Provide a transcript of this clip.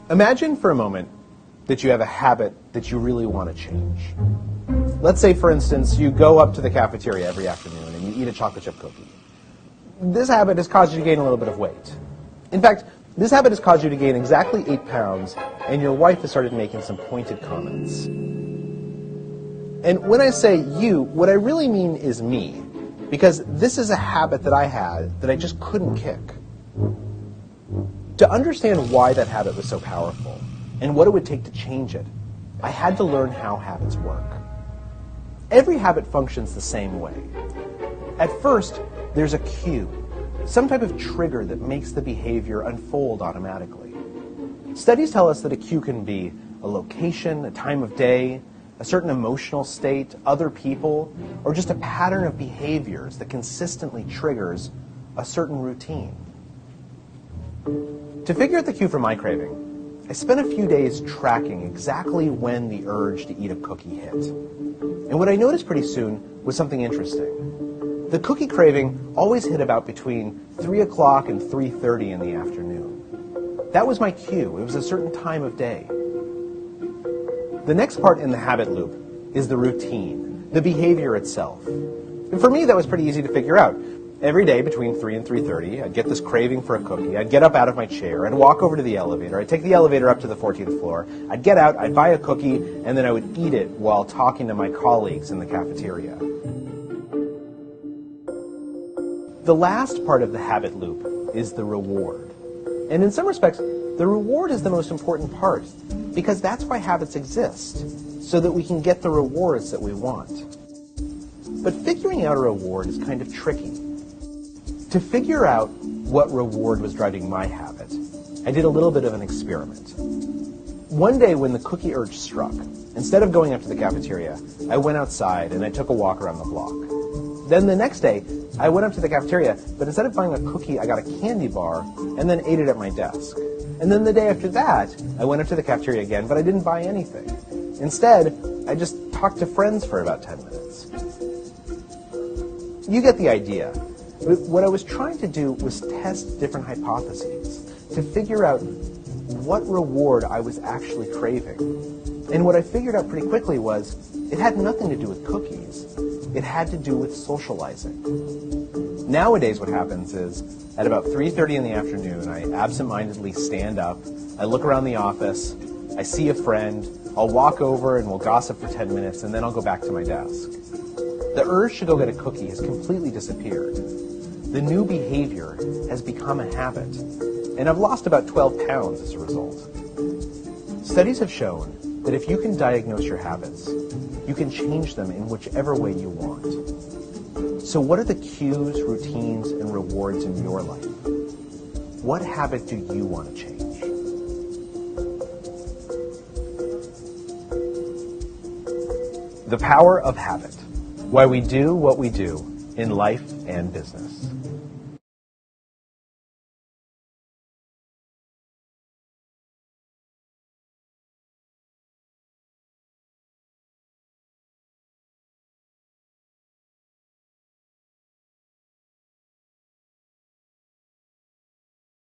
Imagine for a moment that you have a habit that you really want to change. Let's say, for instance, you go up to the cafeteria every afternoon and you eat a chocolate chip cookie. This habit has caused you to gain a little bit of weight. In fact, this habit has caused you to gain exactly 8 pounds, and your wife has started making some pointed comments. And when I say you, what I really mean is me, because this is a habit that I had that I just couldn't kick. To understand why that habit was so powerful and what it would take to change it, I had to learn how habits work. Every habit functions the same way. At first, there's a cue, some type of trigger that makes the behavior unfold automatically. Studies tell us that a cue can be a location, a time of day, a certain emotional state, other people, or just a pattern of behaviors that consistently triggers a certain routine. To figure out the cue for my craving, I spent a few days tracking exactly when the urge to eat a cookie hit. And what I noticed pretty soon was something interesting. The cookie craving always hit about between 3 o'clock and 3:30 in the afternoon. That was my cue. It was a certain time of day. The next part in the habit loop is the routine, the behavior itself. And for me, that was pretty easy to figure out. Every day between 3 and 3:30, I'd get this craving for a cookie. I'd get up out of my chair. I'd walk over to the elevator. I'd take the elevator up to the 14th floor. I'd get out. I'd buy a cookie, and then I would eat it while talking to my colleagues in the cafeteria. The last part of the habit loop is the reward. And in some respects, the reward is the most important part, because that's why habits exist, so that we can get the rewards that we want. But figuring out a reward is kind of tricky. To figure out what reward was driving my habit, I did a little bit of an experiment. One day when the cookie urge struck, instead of going up to the cafeteria, I went outside and I took a walk around the block. Then the next day, I went up to the cafeteria, but instead of buying a cookie, I got a candy bar and then ate it at my desk. And then the day after that, I went up to the cafeteria again, but I didn't buy anything. Instead, I just talked to friends for about 10 minutes. You get the idea. What I was trying to do was test different hypotheses to figure out what reward I was actually craving. And what I figured out pretty quickly was it had nothing to do with cookies. It had to do with socializing. Nowadays what happens is at about 3:30 in the afternoon, I absentmindedly stand up, I look around the office, I see a friend, I'll walk over and we'll gossip for 10 minutes and then I'll go back to my desk. The urge to go get a cookie has completely disappeared. The new behavior has become a habit, and I've lost about 12 pounds as a result. Studies have shown that if you can diagnose your habits, you can change them in whichever way you want. So what are the cues, routines, and rewards in your life? What habit do you want to change? The power of habit. Why we do what we do in life and business.